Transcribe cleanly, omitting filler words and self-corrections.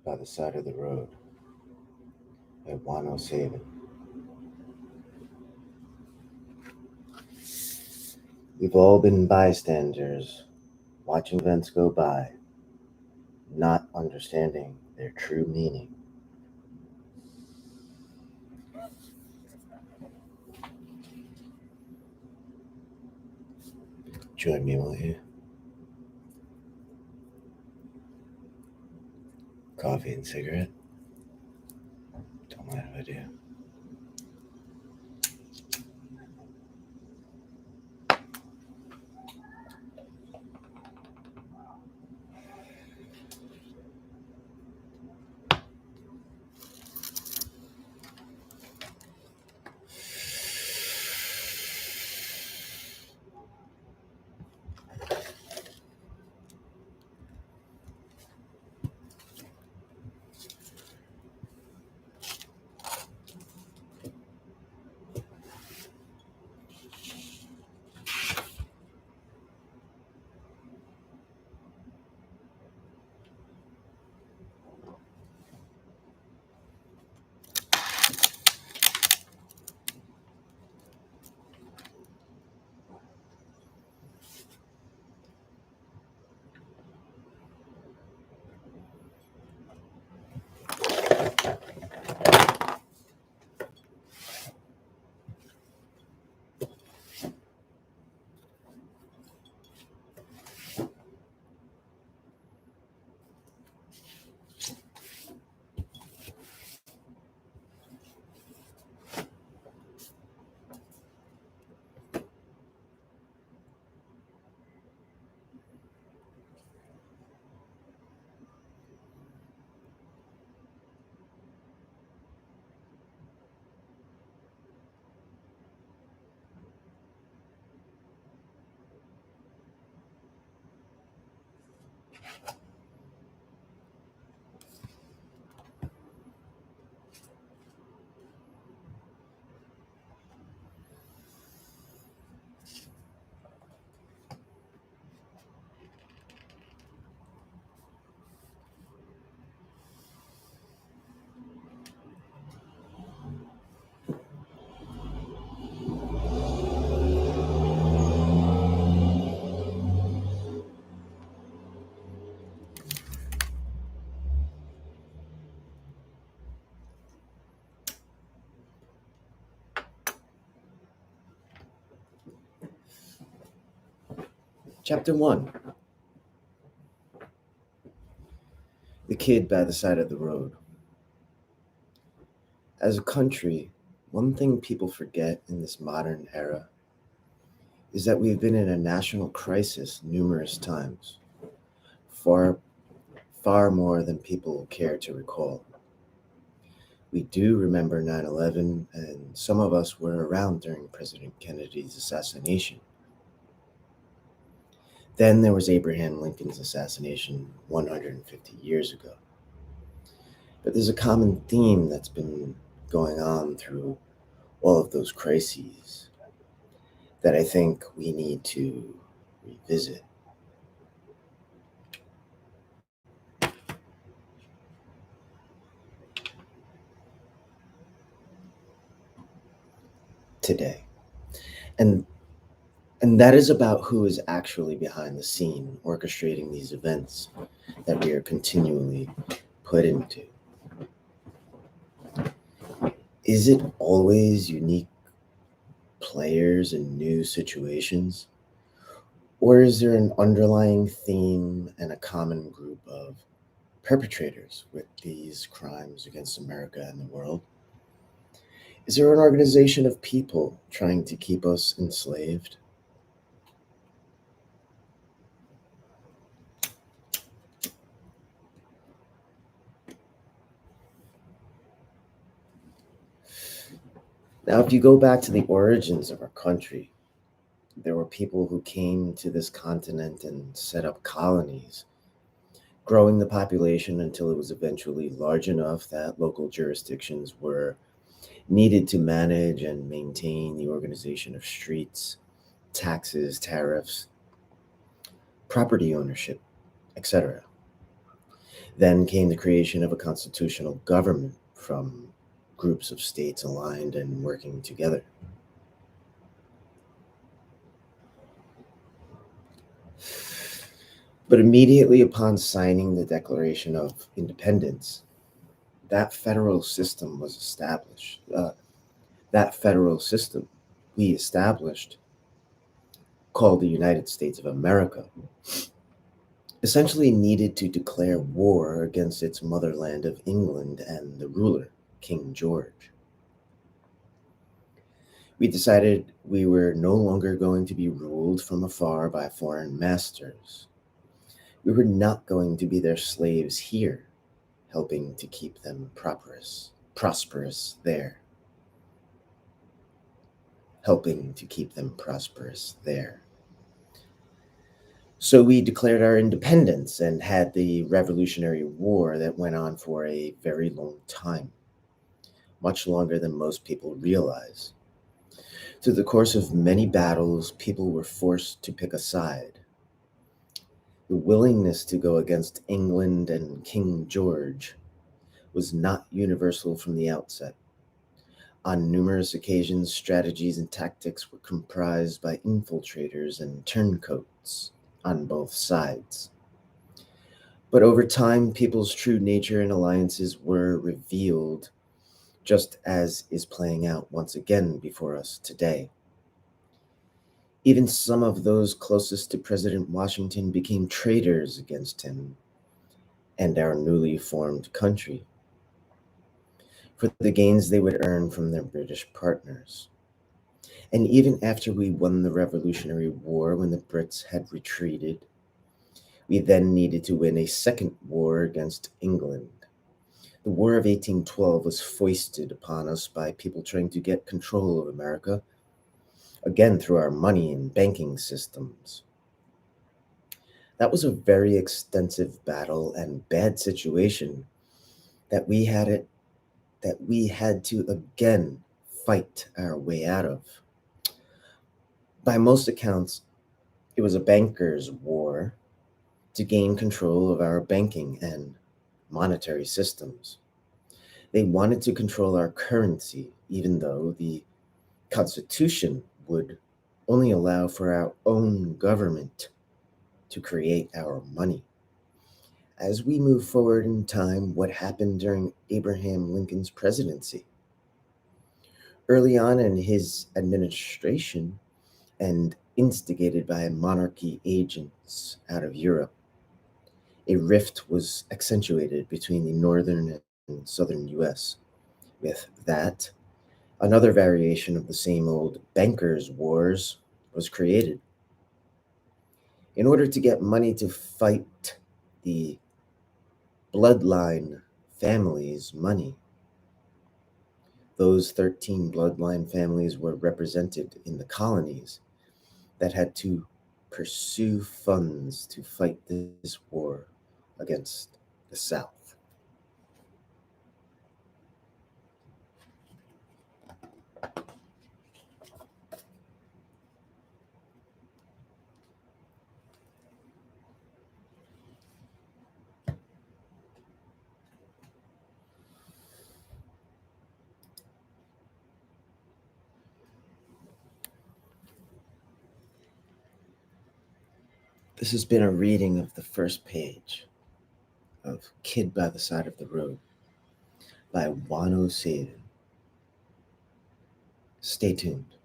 by the side of the road at SAVIN. We've all been bystanders, watching events go by, not understanding their true meaning. Join me, won't you? Coffee and cigarette? Don't mind if I do. Chapter 1. The Kid by the Side of the Road. As a country, one thing people forget in this modern era is that we've been in a national crisis numerous times, far, far more than people care to recall. We do remember 9/11, and some of us were around during President Kennedy's assassination. Then there was Abraham Lincoln's assassination 150 years ago. But there's a common theme that's been going on through all of those crises that I think we need to revisit. Today. And and that is about who is actually behind the scene orchestrating these events that we are continually put into. Is it always unique players and new situations? Or is there an underlying theme and a common group of perpetrators with these crimes against America and the world? Is there an organization of people trying to keep us enslaved? Now, if you go back to the origins of our country, there were people who came to this continent and set up colonies, growing the population until it was eventually large enough that local jurisdictions were needed to manage and maintain the organization of streets, taxes, tariffs, property ownership, etc. Then came the creation of a constitutional government from groups of states aligned and working together. But immediately upon signing the Declaration of Independence, that federal system was established. That federal system we established, called the United States of America, essentially needed to declare war against its motherland of England and the ruler, King George. We decided we were no longer going to be ruled from afar by foreign masters. We were not going to be their slaves here, helping to keep them prosperous there. Helping to keep them prosperous there. So we declared our independence and had the Revolutionary War that went on for a very long time, much longer than most people realize. Through the course of many battles, people were forced to pick a side. The willingness to go against England and King George was not universal from the outset. On numerous occasions, strategies and tactics were comprised by infiltrators and turncoats on both sides. But over time, people's true nature and alliances were revealed, just as is playing out once again before us today. Even some of those closest to President Washington became traitors against him and our newly formed country for the gains they would earn from their British partners. And even after we won the Revolutionary War, when the Brits had retreated, we then needed to win a second war against England. The War of 1812 was foisted upon us by people trying to get control of America, again through our money and banking systems. That was a very extensive battle and bad situation that we had to again fight our way out of. By most accounts, it was a bankers' war to gain control of our banking and monetary systems. They wanted to control our currency, even though the Constitution would only allow for our own government to create our money. As we move forward in time, what happened during Abraham Lincoln's presidency? Early on in his administration, and instigated by monarchy agents out of Europe, a rift was accentuated between the northern and southern US. With that, another variation of the same old bankers' wars was created. In order to get money to fight the bloodline families' money, those 13 bloodline families were represented in the colonies that had to pursue funds to fight this war against the South. This has been a reading of the first page of Kid by the Side of the Road by JUAN. Stay tuned.